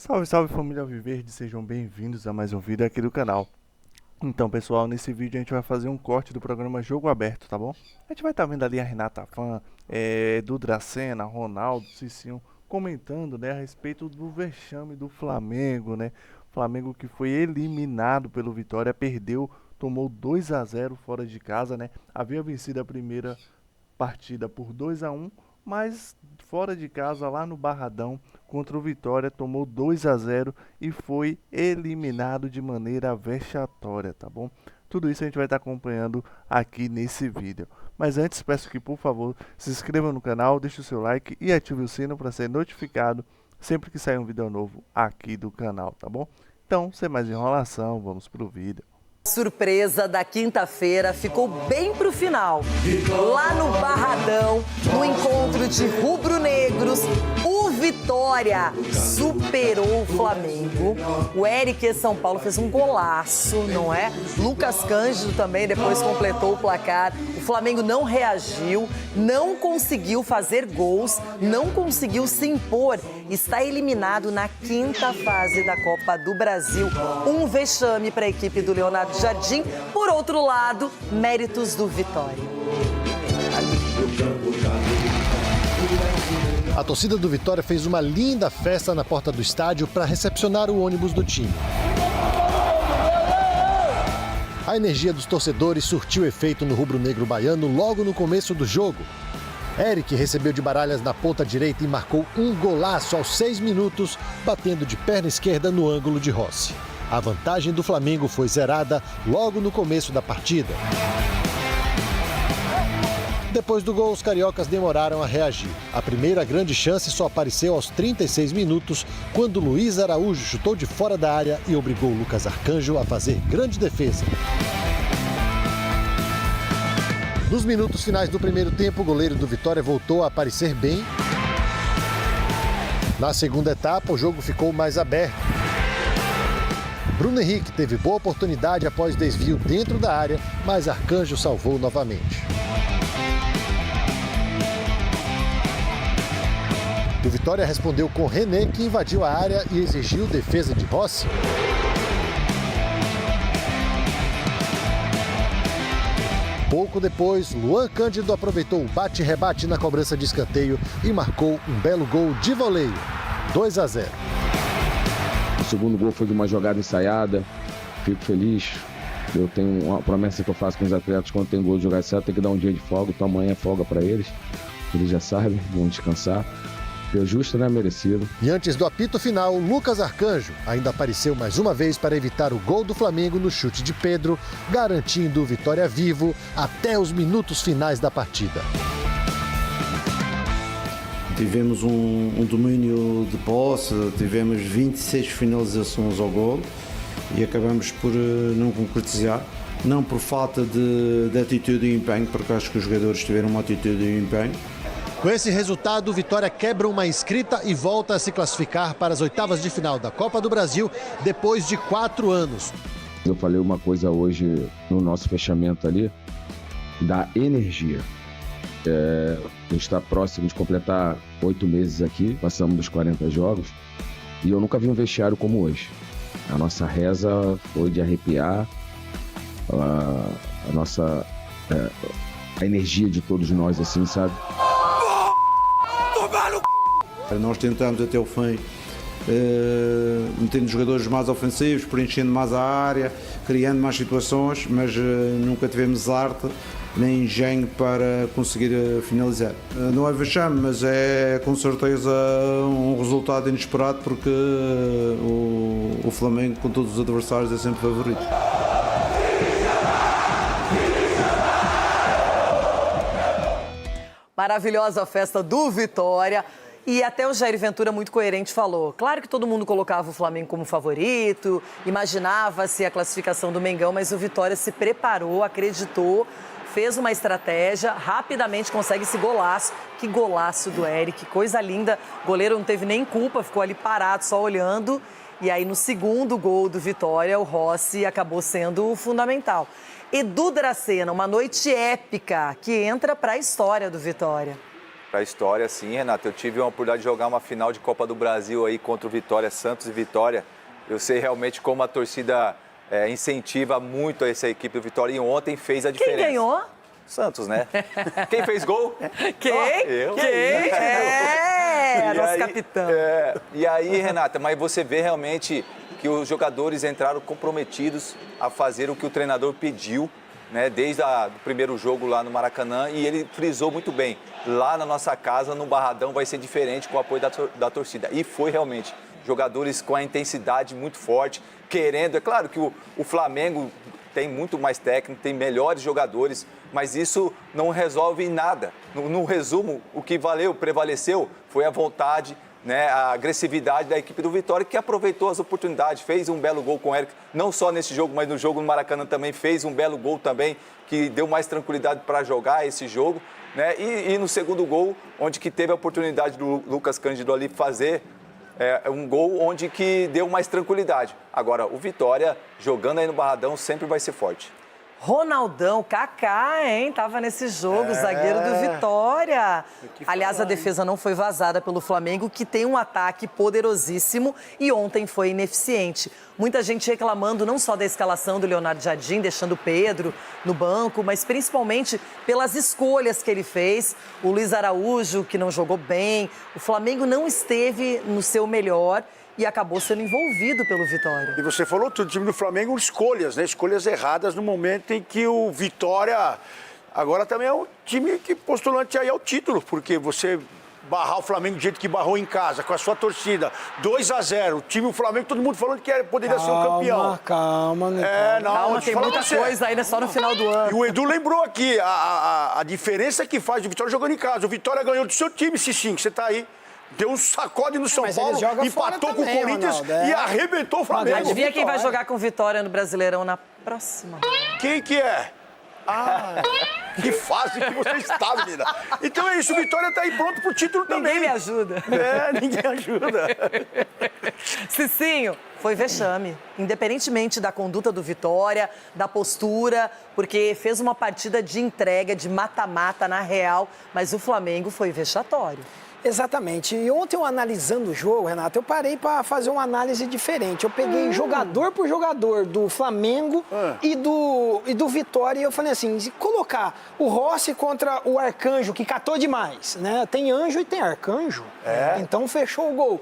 Salve, salve família Alviverde, sejam bem-vindos a mais um vídeo aqui do canal. Então pessoal, nesse vídeo a gente vai fazer um corte do programa Jogo Aberto, tá bom? A gente vai estar vendo ali a Renata Fã, Edu Dracena, Ronaldo, Cicinho comentando, né, a respeito do vexame do Flamengo, né? Flamengo que foi eliminado pelo Vitória, perdeu, tomou 2-0 fora de casa, né? Havia vencido a primeira partida por 2-1, mas fora de casa lá no Barradão contra o Vitória tomou 2-0 e foi eliminado de maneira vexatória, tá bom? Tudo isso a gente vai estar acompanhando aqui nesse vídeo. Mas antes peço que por favor se inscreva no canal, deixe o seu like e ative o sino para ser notificado sempre que sair um vídeo novo aqui do canal, tá bom? Então, sem mais enrolação, vamos pro vídeo. Surpresa da quinta-feira ficou bem pro final. Lá no Barradão, no encontro de rubro-negros, o Vitória superou o Flamengo. O Eric São Paulo fez um golaço, não é? Lucas Cândido também depois completou o placar. O Flamengo não reagiu, não conseguiu fazer gols, não conseguiu se impor. Está eliminado na quinta fase da Copa do Brasil. Um vexame para a equipe do Leonardo Jardim. Por outro lado, méritos do Vitória. A torcida do Vitória fez uma linda festa na porta do estádio para recepcionar o ônibus do time. A energia dos torcedores surtiu efeito no rubro-negro baiano logo no começo do jogo. Eric recebeu de Baralhas na ponta direita e marcou um golaço aos 6 minutos, batendo de perna esquerda no ângulo de Rossi. A vantagem do Flamengo foi zerada logo no começo da partida. Depois do gol, os cariocas demoraram a reagir. A primeira grande chance só apareceu aos 36 minutos, quando Luiz Araújo chutou de fora da área e obrigou Lucas Arcanjo a fazer grande defesa. Nos minutos finais do primeiro tempo, o goleiro do Vitória voltou a aparecer bem. Na segunda etapa, o jogo ficou mais aberto. Bruno Henrique teve boa oportunidade após desvio dentro da área, mas Arcanjo salvou novamente. O Vitória respondeu com René, que invadiu a área e exigiu defesa de Rossi. Pouco depois, Luan Cândido aproveitou o bate-rebate na cobrança de escanteio e marcou um belo gol de voleio, 2-0. O segundo gol foi de uma jogada ensaiada, fico feliz. Eu tenho uma promessa que eu faço com os atletas: quando tem gol de jogada certa, tem que dar um dia de folga, então amanhã é folga para eles. Eles já sabem, vão descansar. Foi justo, né? Merecido. E antes do apito final, Lucas Arcanjo ainda apareceu mais uma vez para evitar o gol do Flamengo no chute de Pedro, garantindo o Vitória vivo até os minutos finais da partida. Tivemos um domínio de posse, tivemos 26 finalizações ao gol e acabamos por não concretizar. Não por falta de atitude e empenho, porque acho que os jogadores tiveram uma atitude e empenho. Com esse resultado, o Vitória quebra uma inscrita e volta a se classificar para as oitavas de final da Copa do Brasil depois de 4 anos. Eu falei uma coisa hoje no nosso fechamento ali, da energia. A gente está próximo de completar 8 meses aqui, passamos dos 40 jogos, e eu nunca vi um vestiário como hoje. A nossa reza foi de arrepiar, a energia de todos nós, assim, sabe? Nós tentamos até o fim, metendo jogadores mais ofensivos, preenchendo mais a área, criando mais situações, mas nunca tivemos arte nem engenho para conseguir finalizar. Não é vexame, mas é com certeza um resultado inesperado, porque o Flamengo, com todos os adversários, é sempre favorito. Maravilhosa festa do Vitória. E até o Jair Ventura, muito coerente, falou. Claro que todo mundo colocava o Flamengo como favorito, imaginava-se a classificação do Mengão, mas o Vitória se preparou, acreditou, fez uma estratégia, rapidamente consegue esse golaço. Que golaço do Eric, coisa linda. O goleiro não teve nem culpa, ficou ali parado, só olhando. E aí, no segundo gol do Vitória, o Rossi acabou sendo fundamental. Edu Dracena, uma noite épica que entra para a história do Vitória. para a história, sim, Renato. Eu tive uma oportunidade de jogar uma final de Copa do Brasil aí contra o Vitória, Santos e Vitória. Eu sei realmente como a torcida incentiva muito essa equipe do Vitória e ontem fez a diferença. Quem ganhou? Santos, né? Quem fez gol? Quem? Eu. Quem? Nosso capitão. E aí, Renata, mas você vê realmente que os jogadores entraram comprometidos a fazer o que o treinador pediu, né? Desde o primeiro jogo lá no Maracanã, e ele frisou muito bem. Lá na nossa casa, no Barradão, vai ser diferente com o apoio da torcida. E foi realmente. Jogadores com a intensidade muito forte, querendo. É claro que o Flamengo tem muito mais técnico, tem melhores jogadores, mas isso não resolve nada. No resumo, o que prevaleceu, foi a vontade, né, a agressividade da equipe do Vitória, que aproveitou as oportunidades, fez um belo gol com o Eric, não só nesse jogo, mas no jogo no Maracanã também fez um belo gol também, que deu mais tranquilidade para jogar esse jogo, né? E no segundo gol, onde que teve a oportunidade do Lucas Cândido ali fazer um gol onde que deu mais tranquilidade. Agora, o Vitória, jogando aí no Barradão, sempre vai ser forte. Ronaldão, Kaká, hein? Tava nesse jogo, zagueiro do Vitória. Aliás, a defesa não foi vazada pelo Flamengo, que tem um ataque poderosíssimo e ontem foi ineficiente. Muita gente reclamando não só da escalação do Leonardo Jardim, deixando o Pedro no banco, mas principalmente pelas escolhas que ele fez. O Luiz Araújo, que não jogou bem. O Flamengo não esteve no seu melhor e acabou sendo envolvido pelo Vitória. E você falou tudo, o time do Flamengo, escolhas, né? Escolhas erradas no momento em que o Vitória agora também é um time que postulante aí ao título, porque você barrar o Flamengo do jeito que barrou em casa, com a sua torcida, 2-0, o time do Flamengo, todo mundo falando que poderia ser o campeão. Calma, Calma, tem muita coisa ainda só no final do ano. E o Edu lembrou aqui a diferença que faz o Vitória jogando em casa. O Vitória ganhou do seu time, Cicinho, que você tá aí. Deu um sacode no São Paulo, empatou com o Corinthians e arrebentou o Flamengo. Adivinha quem vai jogar com Vitória no Brasileirão na próxima? Quem que é? Ah, que fase que você está, menina. Então é isso, o Vitória tá aí pronto pro título também. Ninguém me ajuda. Ninguém ajuda. Cicinho, foi vexame. Independentemente da conduta do Vitória, da postura, porque fez uma partida de entrega, de mata-mata na real, mas o Flamengo foi vexatório. Exatamente. E ontem, eu analisando o jogo, Renato, eu parei para fazer uma análise diferente. Eu peguei jogador por jogador do Flamengo e do Vitória e eu falei assim, se colocar o Rossi contra o Arcanjo, que catou demais, né? Tem anjo e tem arcanjo, então fechou o gol.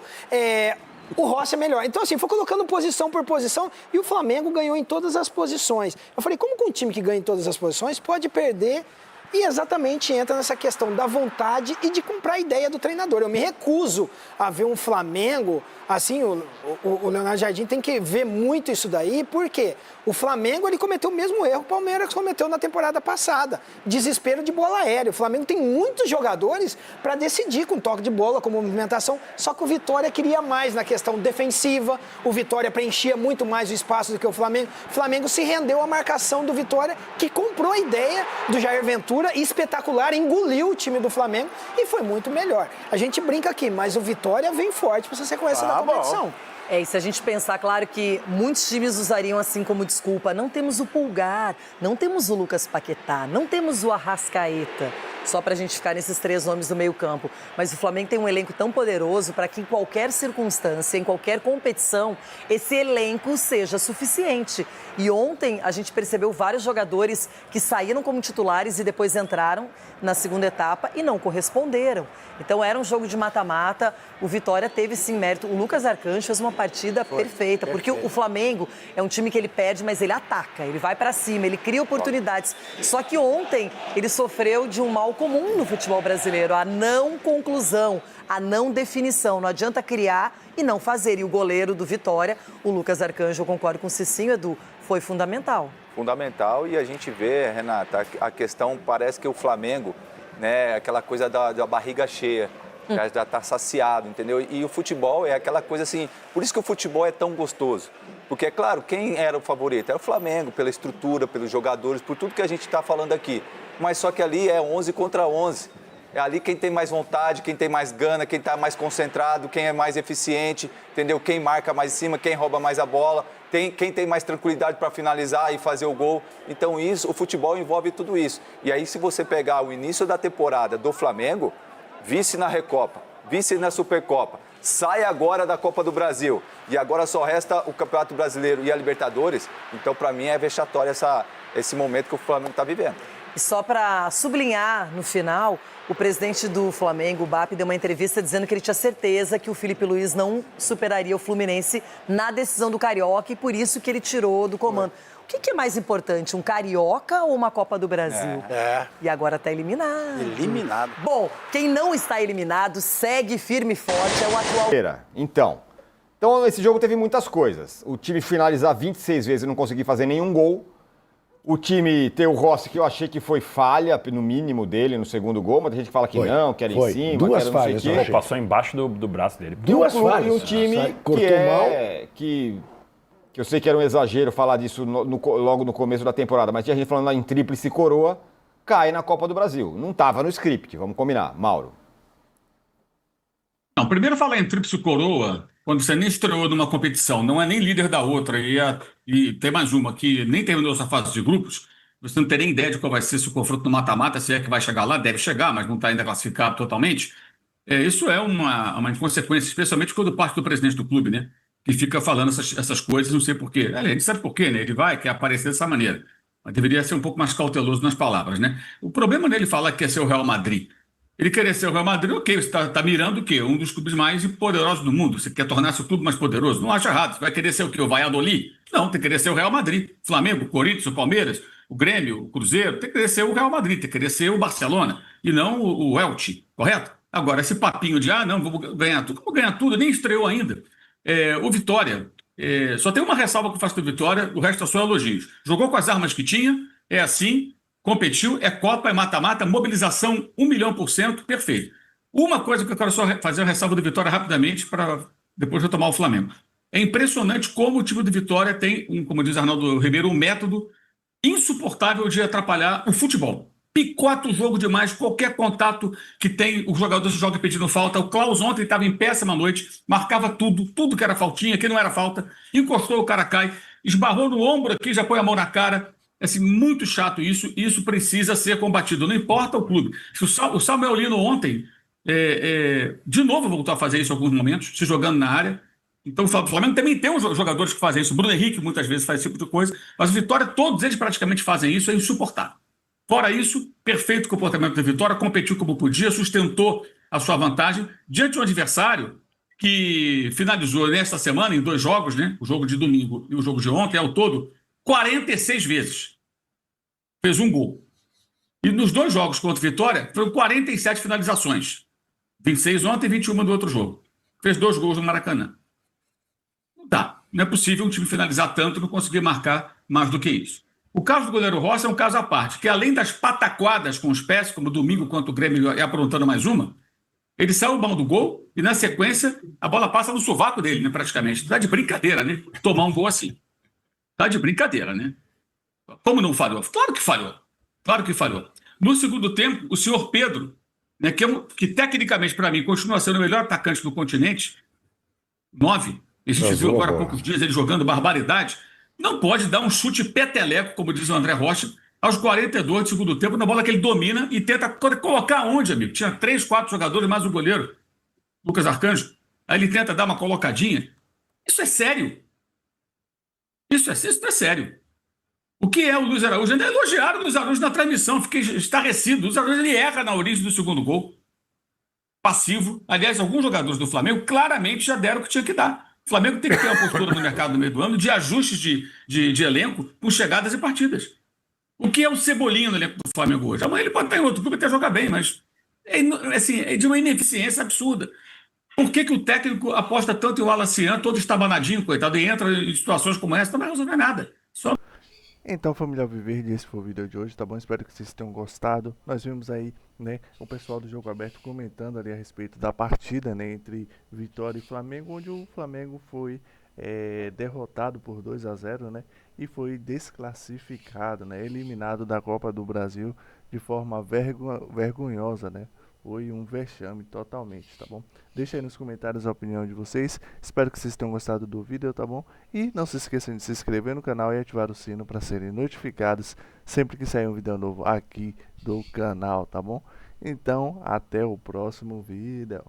O Rossi é melhor. Então, assim, foi colocando posição por posição e o Flamengo ganhou em todas as posições. Eu falei, como que um time que ganha em todas as posições pode perder? E exatamente entra nessa questão da vontade e de comprar a ideia do treinador. Eu me recuso a ver um Flamengo, assim, o Leonardo Jardim tem que ver muito isso daí, porque o Flamengo ele cometeu o mesmo erro que o Palmeiras cometeu na temporada passada. Desespero de bola aérea. O Flamengo tem muitos jogadores para decidir com toque de bola, com movimentação, só que o Vitória queria mais na questão defensiva, o Vitória preenchia muito mais o espaço do que o Flamengo. O Flamengo se rendeu à marcação do Vitória, que comprou a ideia do Jair Ventura, espetacular, engoliu o time do Flamengo e foi muito melhor. A gente brinca aqui, mas o Vitória vem forte para essa sequência da competição. E se a gente pensar, claro que muitos times usariam assim como desculpa, não temos o Pulgar, não temos o Lucas Paquetá, não temos o Arrascaeta, só para a gente ficar nesses três nomes do meio campo. Mas o Flamengo tem um elenco tão poderoso para que em qualquer circunstância, em qualquer competição, esse elenco seja suficiente. E ontem a gente percebeu vários jogadores que saíram como titulares e depois entraram na segunda etapa e não corresponderam. Então era um jogo de mata-mata, o Vitória teve sim mérito. O Lucas Arcanjo fez uma partida perfeita, porque o Flamengo é um time que ele perde, mas ele ataca, ele vai para cima, ele cria oportunidades. Só que ontem ele sofreu de um mal comum no futebol brasileiro, a não conclusão, a não definição. Não adianta criar e não fazer. E o goleiro do Vitória, o Lucas Arcanjo, eu concordo com o Cicinho, Edu, foi fundamental. Fundamental, e a gente vê, Renata, a questão parece que o Flamengo, né, aquela coisa da barriga cheia, já está saciado, entendeu? E o futebol é aquela coisa assim, por isso que o futebol é tão gostoso. Porque, é claro, quem era o favorito? Era o Flamengo, pela estrutura, pelos jogadores, por tudo que a gente está falando aqui. Mas só que ali é 11 contra 11. É ali quem tem mais vontade, quem tem mais gana, quem está mais concentrado, quem é mais eficiente, entendeu? Quem marca mais em cima, quem rouba mais a bola, quem tem mais tranquilidade para finalizar e fazer o gol. Então o futebol envolve tudo isso. E aí se você pegar o início da temporada do Flamengo, vice na Recopa, vice na Supercopa, sai agora da Copa do Brasil e agora só resta o Campeonato Brasileiro e a Libertadores, então para mim é vexatório esse momento que o Flamengo está vivendo. E só para sublinhar no final, o presidente do Flamengo, o BAP, deu uma entrevista dizendo que ele tinha certeza que o Felipe Luiz não superaria o Fluminense na decisão do Carioca e por isso que ele tirou do comando. O que é mais importante, um Carioca ou uma Copa do Brasil? E agora está eliminado. Eliminado. Bom, quem não está eliminado segue firme e forte, é o atual... Então, esse jogo teve muitas coisas. O time finalizar 26 vezes e não conseguir fazer nenhum gol. O time ter o Rossi, que eu achei que foi falha, no mínimo, dele no segundo gol, mas tem gente que fala que não, que era em cima, duas que era falhas, não sei o quê. Passou embaixo do braço dele. Duas falhas. E um time que eu sei que era um exagero falar disso logo no começo da temporada, mas tinha gente falando lá em tríplice coroa, cai na Copa do Brasil. Não estava no script, vamos combinar. Mauro. Não, primeiro falar em tríplice coroa, quando você nem estreou numa competição, não é nem líder da outra, e tem mais uma que nem terminou essa fase de grupos, você não tem nem ideia de qual vai ser se o confronto no mata-mata, se é que vai chegar lá, deve chegar, mas não está ainda classificado totalmente. Isso é uma inconsequência, especialmente quando parte do presidente do clube, né? Que fica falando essas coisas, não sei porquê. A gente sabe por quê, né? Ele quer aparecer dessa maneira. Mas deveria ser um pouco mais cauteloso nas palavras, né? O problema nele falar que quer ser o Real Madrid. Ele querer ser o Real Madrid, ok, você está mirando o quê? Um dos clubes mais poderosos do mundo. Você quer tornar seu clube mais poderoso? Não acha errado. Você vai querer ser o quê? O Valladolid? Não, tem que querer ser o Real Madrid. Flamengo, o Corinthians, o Palmeiras, o Grêmio, o Cruzeiro, tem que querer ser o Real Madrid, tem que querer ser o Barcelona e não o Elche, correto? Agora, esse papinho de, não, vou ganhar tudo. Como ganhar tudo? Nem estreou ainda. O Vitória, só tem uma ressalva que eu faço do Vitória, o resto é só elogios. Jogou com as armas que tinha, é assim, competiu, é Copa, é mata-mata, mobilização 1.000.000%, perfeito. Uma coisa que eu quero só fazer a ressalva do Vitória rapidamente para depois retomar o Flamengo. É impressionante como o time do Vitória tem, como diz Arnaldo Ribeiro, um método insuportável de atrapalhar o futebol. Picota o jogo demais, qualquer contato que tem, o jogador se joga pedindo falta. O Klaus ontem estava em péssima noite, marcava tudo que era faltinha, que não era falta, encostou, o cara cai, esbarrou no ombro aqui, já põe a mão na cara. É assim, muito chato isso precisa ser combatido, não importa o clube. O Samuel Lino ontem, de novo voltou a fazer isso em alguns momentos, se jogando na área. Então o Flamengo também tem uns jogadores que fazem isso. O Bruno Henrique muitas vezes faz esse tipo de coisa, mas o Vitória, todos eles praticamente fazem isso, é insuportável. Fora isso, perfeito o comportamento da Vitória, competiu como podia, sustentou a sua vantagem diante de um adversário que finalizou nesta semana em 2 jogos, né? O jogo de domingo e o jogo de ontem, ao todo, 46 vezes. Fez um gol. E nos 2 jogos contra o Vitória, foram 47 finalizações. 26 ontem e 21 do outro jogo. Fez 2 gols no Maracanã. Não dá. Não é possível um time finalizar tanto e não conseguir marcar mais do que isso. O caso do goleiro Rossi é um caso à parte, que além das pataquadas com os pés, como domingo contra o Grêmio e aprontando mais uma, ele saiu mal do gol e, na sequência, a bola passa no sovaco dele, né, praticamente. Tá de brincadeira, né? Tomar um gol assim. Tá de brincadeira, né? Como não falhou? Claro que falhou. Claro que falhou. No segundo tempo, o senhor Pedro, né, que tecnicamente, para mim, continua sendo o melhor atacante do continente, 9, a gente viu agora há poucos dias ele jogando barbaridade, não pode dar um chute peteleco, como diz o André Rocha, aos 42 do segundo tempo, na bola que ele domina e tenta colocar onde, amigo? Tinha 3, 4 jogadores, mais o goleiro, Lucas Arcanjo. Aí ele tenta dar uma colocadinha. Isso é sério. Isso é sério. O que é o Luiz Araújo? Ainda elogiaram o Luiz Araújo na transmissão, fiquei estarrecido. O Luiz Araújo ele erra na origem do segundo gol. Passivo. Aliás, alguns jogadores do Flamengo claramente já deram o que tinha que dar. O Flamengo tem que ter uma postura no mercado no meio do ano de ajustes de elenco por chegadas e partidas. O que é o Cebolinha no elenco do Flamengo hoje? Amanhã ele pode estar em outro clube e até jogar bem, mas é de uma ineficiência absurda. Por que o técnico aposta tanto em Wallace, todo estabanadinho, coitado, e entra em situações como essa? Não vai resolver nada. Só... Então, família Alviverde, esse foi o vídeo de hoje, tá bom? Espero que vocês tenham gostado. Nós vimos aí, né, o pessoal do Jogo Aberto comentando ali a respeito da partida, né, entre Vitória e Flamengo, onde o Flamengo foi derrotado por 2-0, né, e foi desclassificado, né, eliminado da Copa do Brasil de forma vergonhosa, né. Foi um vexame totalmente, tá bom? Deixa aí nos comentários a opinião de vocês. Espero que vocês tenham gostado do vídeo, tá bom? E não se esqueçam de se inscrever no canal e ativar o sino para serem notificados sempre que sair um vídeo novo aqui do canal, tá bom? Então, até o próximo vídeo.